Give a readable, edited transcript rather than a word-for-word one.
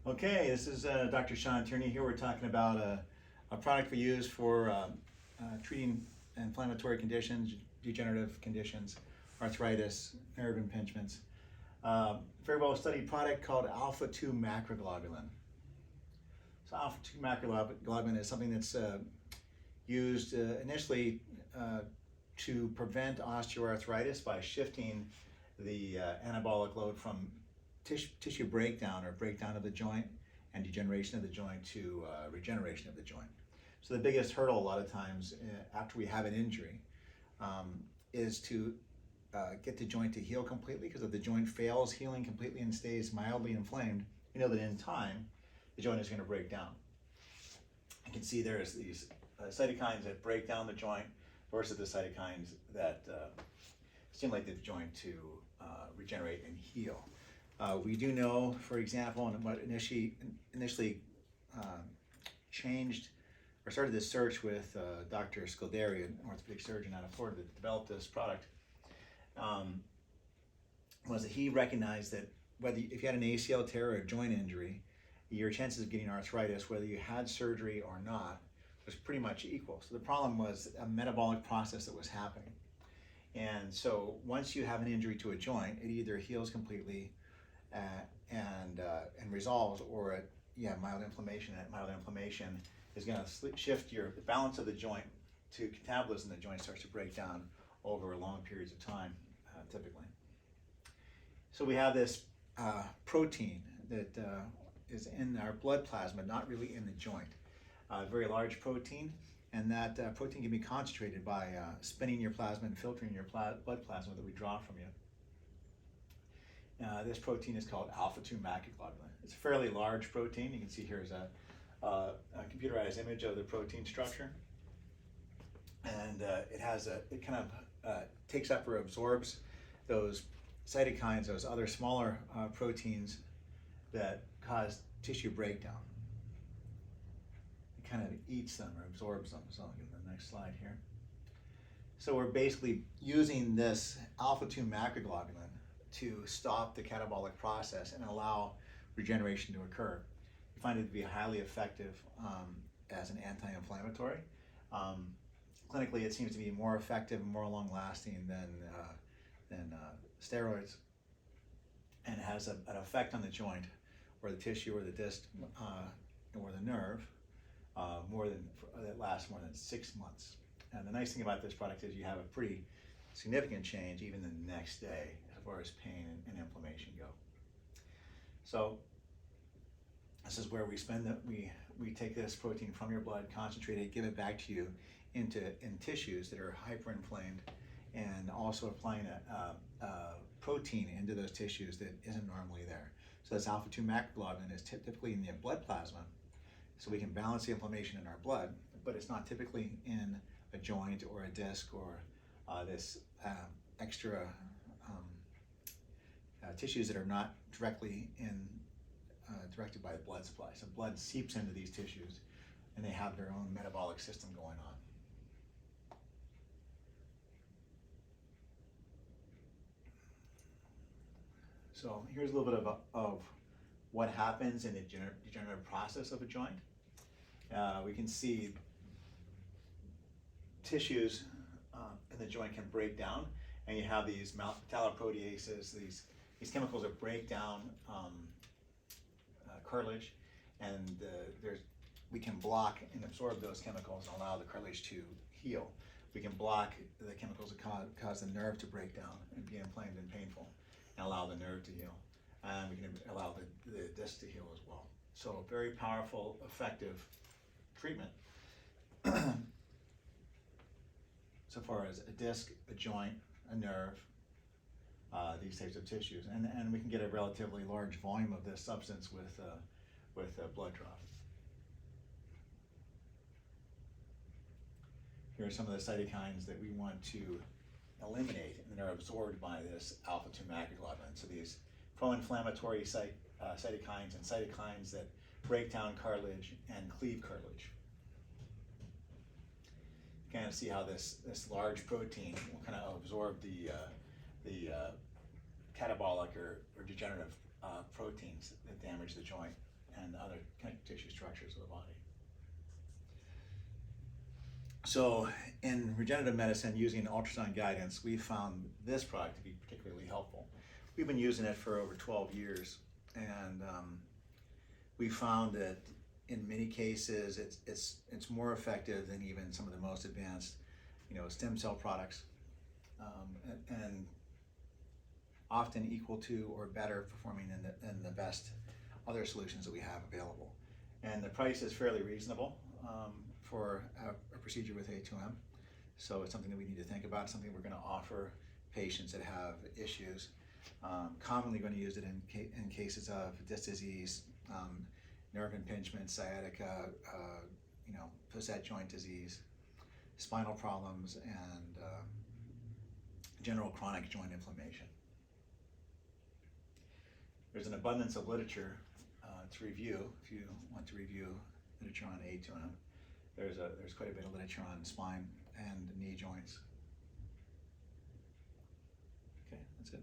Okay, this is Dr. Sean Tierney here. We're talking about a product we use for treating inflammatory conditions, degenerative conditions, arthritis, nerve impingements. Very well studied product called alpha-2 macroglobulin. So alpha-2 macroglobulin is something that's used initially to prevent osteoarthritis by shifting the anabolic load from tissue breakdown or breakdown of the joint and degeneration of the joint to regeneration of the joint. So the biggest hurdle a lot of times after we have an injury is to get the joint to heal completely, because if the joint fails healing completely and stays mildly inflamed, you know that in time the joint is going to break down. You can see there's these cytokines that break down the joint versus the cytokines that stimulate the joint to regenerate and heal. We do know, for example, and what initially changed or started this search with Dr. Scalderi, an orthopedic surgeon out of Florida that developed this product, was that he recognized that if you had an ACL tear or a joint injury, your chances of getting arthritis, whether you had surgery or not, was pretty much equal. So the problem was a metabolic process that was happening. And so once you have an injury to a joint, it either heals completely and resolves, or mild inflammation. And mild inflammation is going to shift the balance of the joint to catabolism. The joint starts to break down over long periods of time, typically. So we have this protein that is in our blood plasma, not really in the joint. A very large protein, and that protein can be concentrated by spinning your plasma and filtering your blood plasma that we draw from you. This protein is called alpha-2 macroglobulin. It's a fairly large protein. You can see here is a computerized image of the protein structure, and it kind of takes up or absorbs those cytokines, those other smaller proteins that cause tissue breakdown. It kind of eats them or absorbs them. So I'll get the next slide here. So we're basically using this alpha-2 macroglobulin to stop the catabolic process and allow regeneration to occur. We find it to be highly effective as an anti-inflammatory. Clinically, it seems to be more effective and more long-lasting than steroids, and it has an effect on the joint or the tissue or the disc or the nerve that lasts more than 6 months. And the nice thing about this product is you have a pretty significant change even the next day as far as pain and inflammation go. So this is where we take this protein from your blood, concentrate it, give it back to you in tissues that are hyperinflamed, and also applying a protein into those tissues that isn't normally there. So this alpha-2 macroglobulin is typically in the blood plasma, so we can balance the inflammation in our blood, but it's not typically in a joint or a disc or this extra tissues that are not directly directed by the blood supply. So blood seeps into these tissues, and they have their own metabolic system going on. So here's a little bit of what happens in the degenerative process of a joint. We can see tissues in the joint can break down, and you have these metalloproteases, these chemicals that break down cartilage, and we can block and absorb those chemicals and allow the cartilage to heal. We can block the chemicals that cause the nerve to break down and be inflamed and painful, and allow the nerve to heal. And we can allow the disc to heal as well. So very powerful, effective treatment so far as a disc, a joint, a nerve, these types of tissues. And we can get a relatively large volume of this substance with a blood draw. Here are some of the cytokines that we want to eliminate, and they're absorbed by this alpha-2 macroglobulin. So these pro-inflammatory cytokines and cytokines that break down cartilage and cleave cartilage. You kind of see how this large protein will kind of absorb the catabolic or degenerative proteins that damage the joint and other connective tissue structures of the body. So in regenerative medicine, using ultrasound guidance, we found this product to be particularly helpful. We've been using it for over 12 years, and we found that in many cases it's more effective than even some of the most advanced, stem cell products, and often equal to or better performing than the best other solutions that we have available. And the price is fairly reasonable for a procedure with A2M. So it's something that we need to think about, something we're going to offer patients that have issues. Commonly going to use it in cases of disc disease, nerve impingement, sciatica, facet joint disease, spinal problems, and general chronic joint inflammation. There's an abundance of literature to review if you want to review literature on A2M. There's quite a bit of literature on spine and knee joints. Okay, that's it.